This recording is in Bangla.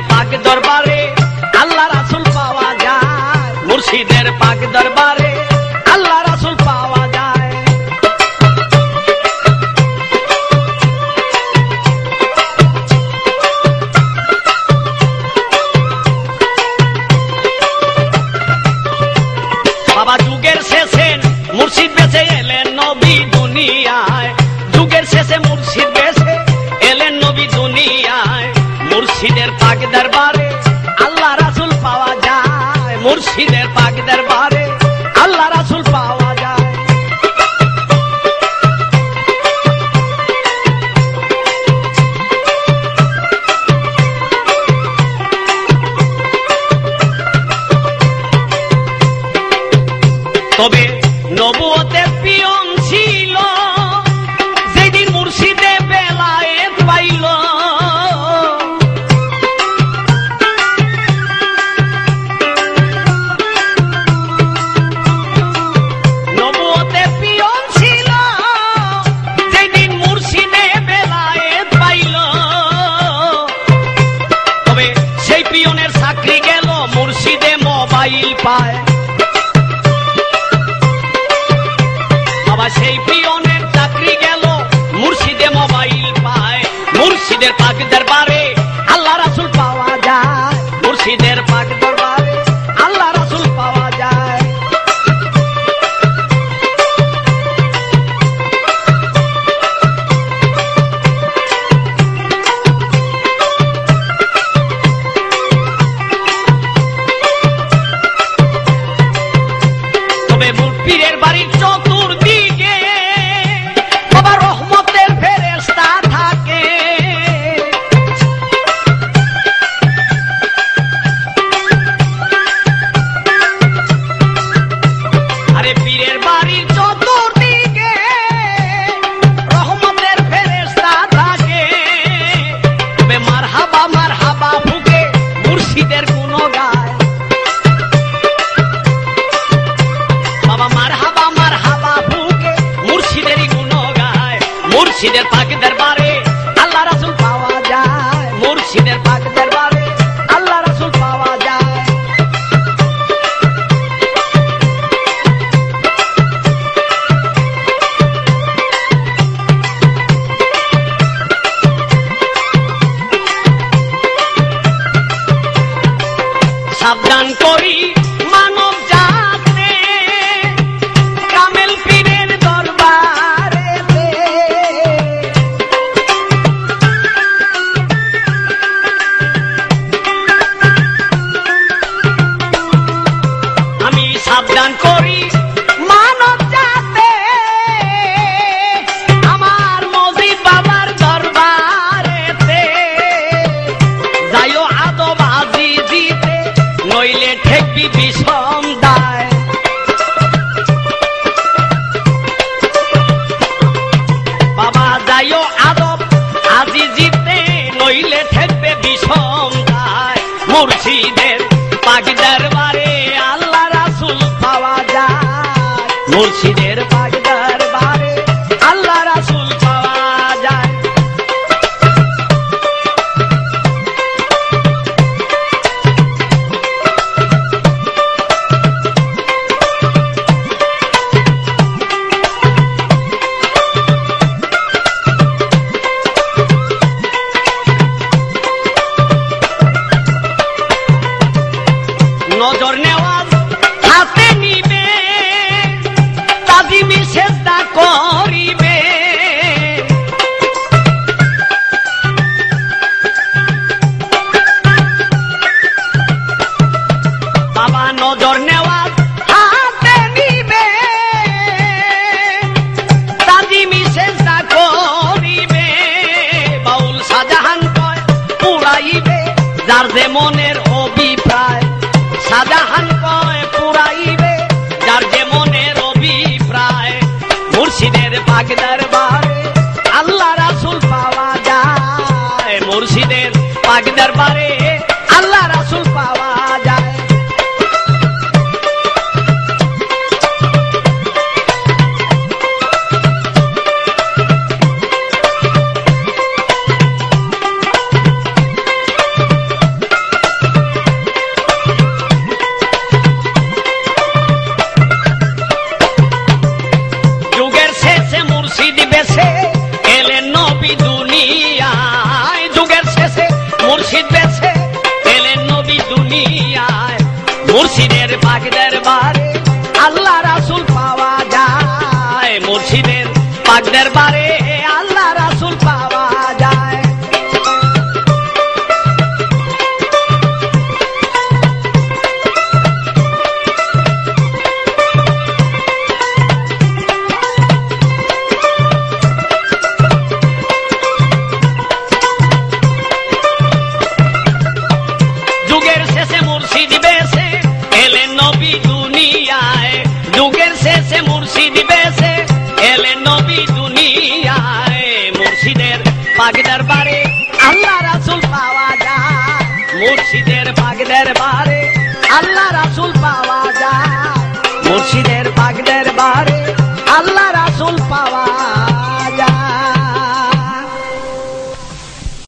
পাক দরবারে আল্লাহ রাসূল পাওয়া যায়, মুর্শিদের পাক দরবারে আল্লাহ রাসূল পাওয়া যায়। বাবা যুগের শেষে মুর্শিদ বেঁচে এলেন নবী দুনিয়ায়, যুগের শেষে মুর্শিদ বেঁচে এলেন নবী দুনিয়ায়, মুর্শিদের পাক দরবারে আল্লাহ রাসূল পাওয়া যায়, মুর্শিদের পাক দরবারে আল্লাহ রাসূল পাওয়া যায়। তবে নবুয়তের পিয়ন ছিল যেদিন মুর্শিদে বেলায়েত পাইল, নবুয়তের পিয়ন ছিল যেদিন মুর্শিদে বেলায়েত পাইল, তবে সেই পিয়নের চাকরি গেল মুর্শিদে মোবাইল পায়। সেই পিয়নের চাকরি গেল মুর্শিদে মোবাইল পায়, মুর্শিদের পাক দরবারে আল্লাহ রাসূল পাওয়া যায়, মুর্শিদের পাক দরবারে আল্লাহ রাসূল পাওয়া যায়। তবে পীরের বাড়ির চতুর্দিকে বাবা রহমতের ফেরেশতা থাকে, আরে পীরের বাড়ির চতুর্দিকে রহমতের ফেরেশতা থাকে। তবে মারহাবা মারহাবা ফুকে মুর্শিদের গুণ গায়, বাবা মারহাবা মারহাবা ফুকে মুর্শিদেরই গুণ গায়, মুর্শিদের পাক দরবারে আল্লাহ রাসূল পাওয়া যায়, মুর্শিদের পাক দরবারে আল্লাহ রাসূল পাওয়া যায়। সাবধান করি মানব জাতে কামেল পীরের দরবারেতে, আমি সাবধান করি মানব জাতে আমার মজিদ বাবার দরবারেতে, যাইও আদব আজিজিতে নইলে ঠেকবি বিষম দায়, বাবা যাইও আদব আজিজিতে নইলে ঠেকবে বিষম দায়, মুর্শিদের পাক দরবারে আল্লাহ রাসূল পাওয়া যায়, মুর্শিদের পাক দরবারে আল্লাহ রাসূল পাওয়া যায়। নজর নেওয়াজ হাতে নিবে তাজিমি দরবারে আল্লাহ রাসূল পাওয়া যায়, মুর্শিদের পাক দরবারে আল্লাহ রাসূল পাওয়া যায়। যুগের শেষে মুর্শিদ বেশে এলেন নবী দুনিয়ায়, যুগের শেষে মুর্শিদ বেশে এলেন নবী দুনিয়ায়, মুর্শিদের পাক দরবারে আল্লাহ রাসূল পাওয়া যায়, মুর্শিদের পাক দরবারে আল্লাহ রাসূল পাওয়া যায়, মুর্শিদের পাক দরবারে